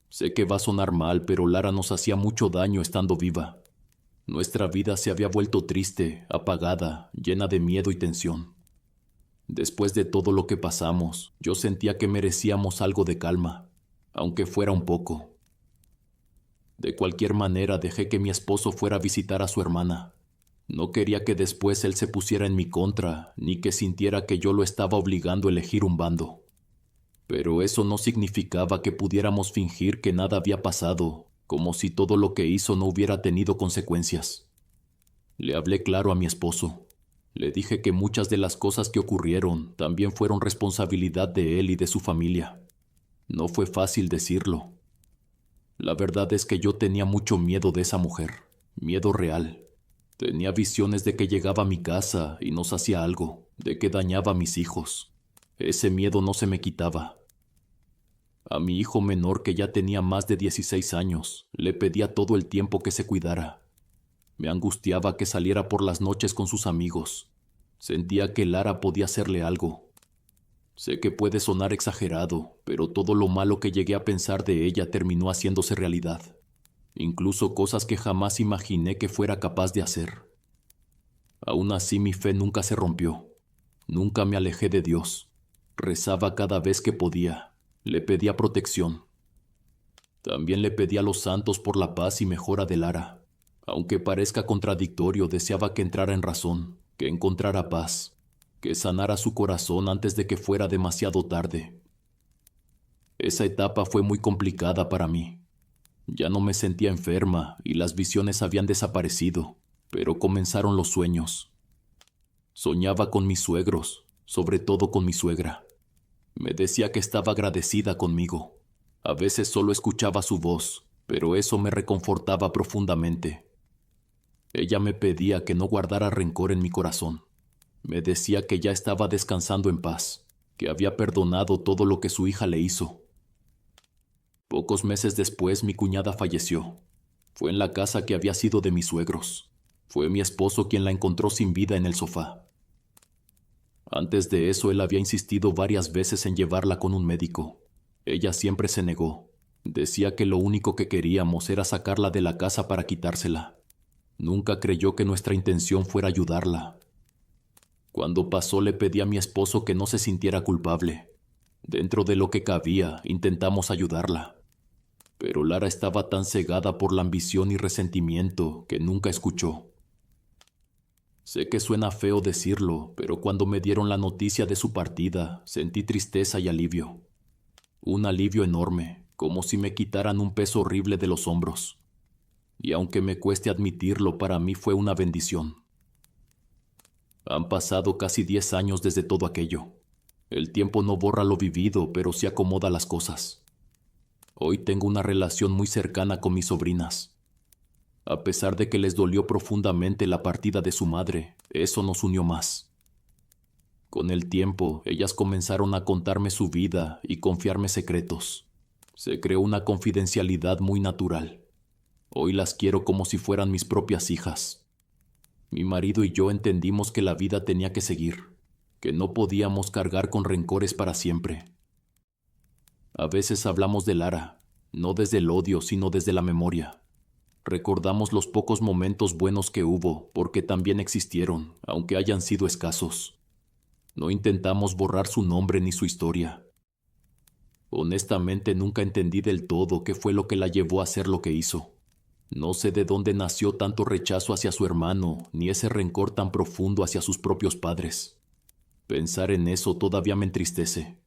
Sé que va a sonar mal, pero Lara nos hacía mucho daño estando viva. Nuestra vida se había vuelto triste, apagada, llena de miedo y tensión. Después de todo lo que pasamos, yo sentía que merecíamos algo de calma, aunque fuera un poco. De cualquier manera dejé que mi esposo fuera a visitar a su hermana. No quería que después él se pusiera en mi contra, ni que sintiera que yo lo estaba obligando a elegir un bando. Pero eso no significaba que pudiéramos fingir que nada había pasado, como si todo lo que hizo no hubiera tenido consecuencias. Le hablé claro a mi esposo. Le dije que muchas de las cosas que ocurrieron también fueron responsabilidad de él y de su familia. No fue fácil decirlo. La verdad es que yo tenía mucho miedo de esa mujer, miedo real. Tenía visiones de que llegaba a mi casa y nos hacía algo, de que dañaba a mis hijos. Ese miedo no se me quitaba. A mi hijo menor, que ya tenía más de 16 años, le pedía todo el tiempo que se cuidara. Me angustiaba que saliera por las noches con sus amigos. Sentía que Lara podía hacerle algo. Sé que puede sonar exagerado, pero todo lo malo que llegué a pensar de ella terminó haciéndose realidad. Incluso cosas que jamás imaginé que fuera capaz de hacer. Aún así, mi fe nunca se rompió. Nunca me alejé de Dios. Rezaba cada vez que podía. Le pedía protección. También le pedí a los santos por la paz y mejora de Lara. Aunque parezca contradictorio, deseaba que entrara en razón, que encontrara paz, que sanara su corazón antes de que fuera demasiado tarde. Esa etapa fue muy complicada para mí. Ya no me sentía enferma y las visiones habían desaparecido, pero comenzaron los sueños. Soñaba con mis suegros, sobre todo con mi suegra. Me decía que estaba agradecida conmigo. A veces solo escuchaba su voz, pero eso me reconfortaba profundamente. Ella me pedía que no guardara rencor en mi corazón. Me decía que ya estaba descansando en paz, que había perdonado todo lo que su hija le hizo. Pocos meses después mi cuñada falleció. Fue en la casa que había sido de mis suegros. Fue mi esposo quien la encontró sin vida en el sofá. Antes de eso, él había insistido varias veces en llevarla con un médico. Ella siempre se negó. Decía que lo único que queríamos era sacarla de la casa para quitársela. Nunca creyó que nuestra intención fuera ayudarla. Cuando pasó, le pedí a mi esposo que no se sintiera culpable. Dentro de lo que cabía, intentamos ayudarla. Pero Lara estaba tan cegada por la ambición y resentimiento que nunca escuchó. Sé que suena feo decirlo, pero cuando me dieron la noticia de su partida, sentí tristeza y alivio. Un alivio enorme, como si me quitaran un peso horrible de los hombros. Y aunque me cueste admitirlo, para mí fue una bendición. Han pasado casi 10 años desde todo aquello. El tiempo no borra lo vivido, pero sí acomoda las cosas. Hoy tengo una relación muy cercana con mis sobrinas. A pesar de que les dolió profundamente la partida de su madre, eso nos unió más. Con el tiempo, ellas comenzaron a contarme su vida y confiarme secretos. Se creó una confidencialidad muy natural. Hoy las quiero como si fueran mis propias hijas. Mi marido y yo entendimos que la vida tenía que seguir, que no podíamos cargar con rencores para siempre. A veces hablamos de Lara, no desde el odio, sino desde la memoria. Recordamos los pocos momentos buenos que hubo, porque también existieron, aunque hayan sido escasos. No intentamos borrar su nombre ni su historia. Honestamente, nunca entendí del todo qué fue lo que la llevó a hacer lo que hizo. No sé de dónde nació tanto rechazo hacia su hermano, ni ese rencor tan profundo hacia sus propios padres. Pensar en eso todavía me entristece.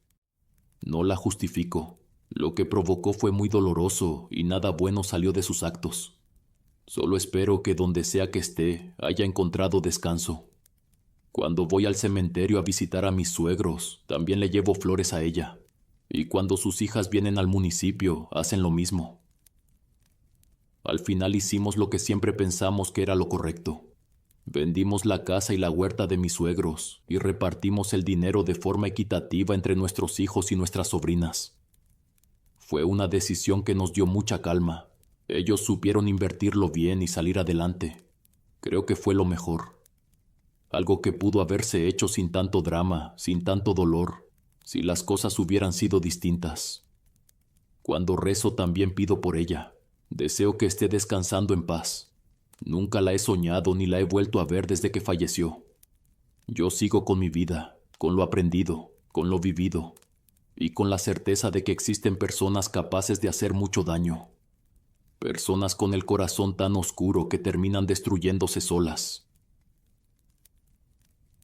No la justifico. Lo que provocó fue muy doloroso y nada bueno salió de sus actos. Solo espero que donde sea que esté haya encontrado descanso. Cuando voy al cementerio a visitar a mis suegros, también le llevo flores a ella. Y cuando sus hijas vienen al municipio, hacen lo mismo. Al final hicimos lo que siempre pensamos que era lo correcto. Vendimos la casa y la huerta de mis suegros y repartimos el dinero de forma equitativa entre nuestros hijos y nuestras sobrinas. Fue una decisión que nos dio mucha calma. Ellos supieron invertirlo bien y salir adelante. Creo que fue lo mejor. Algo que pudo haberse hecho sin tanto drama, sin tanto dolor, si las cosas hubieran sido distintas. Cuando rezo también pido por ella. Deseo que esté descansando en paz. Nunca la he soñado ni la he vuelto a ver desde que falleció. Yo sigo con mi vida, con lo aprendido, con lo vivido, y con la certeza de que existen personas capaces de hacer mucho daño. Personas con el corazón tan oscuro que terminan destruyéndose solas.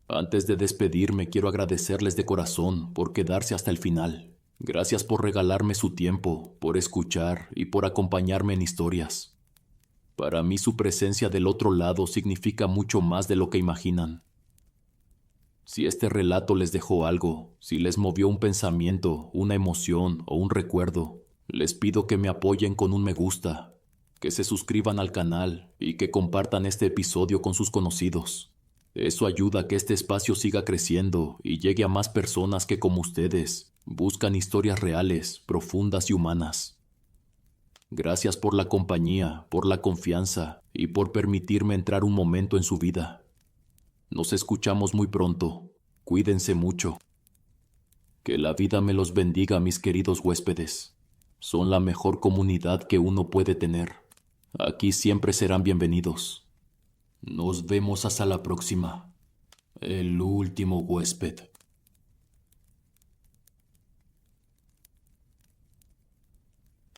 Antes de despedirme, quiero agradecerles de corazón por quedarse hasta el final. Gracias por regalarme su tiempo, por escuchar y por acompañarme en historias. Para mí su presencia del otro lado significa mucho más de lo que imaginan. Si este relato les dejó algo, si les movió un pensamiento, una emoción o un recuerdo, les pido que me apoyen con un me gusta, que se suscriban al canal y que compartan este episodio con sus conocidos. Eso ayuda a que este espacio siga creciendo y llegue a más personas que, como ustedes, buscan historias reales, profundas y humanas. Gracias por la compañía, por la confianza y por permitirme entrar un momento en su vida. Nos escuchamos muy pronto. Cuídense mucho. Que la vida me los bendiga, mis queridos huéspedes. Son la mejor comunidad que uno puede tener. Aquí siempre serán bienvenidos. Nos vemos hasta la próxima. El último huésped.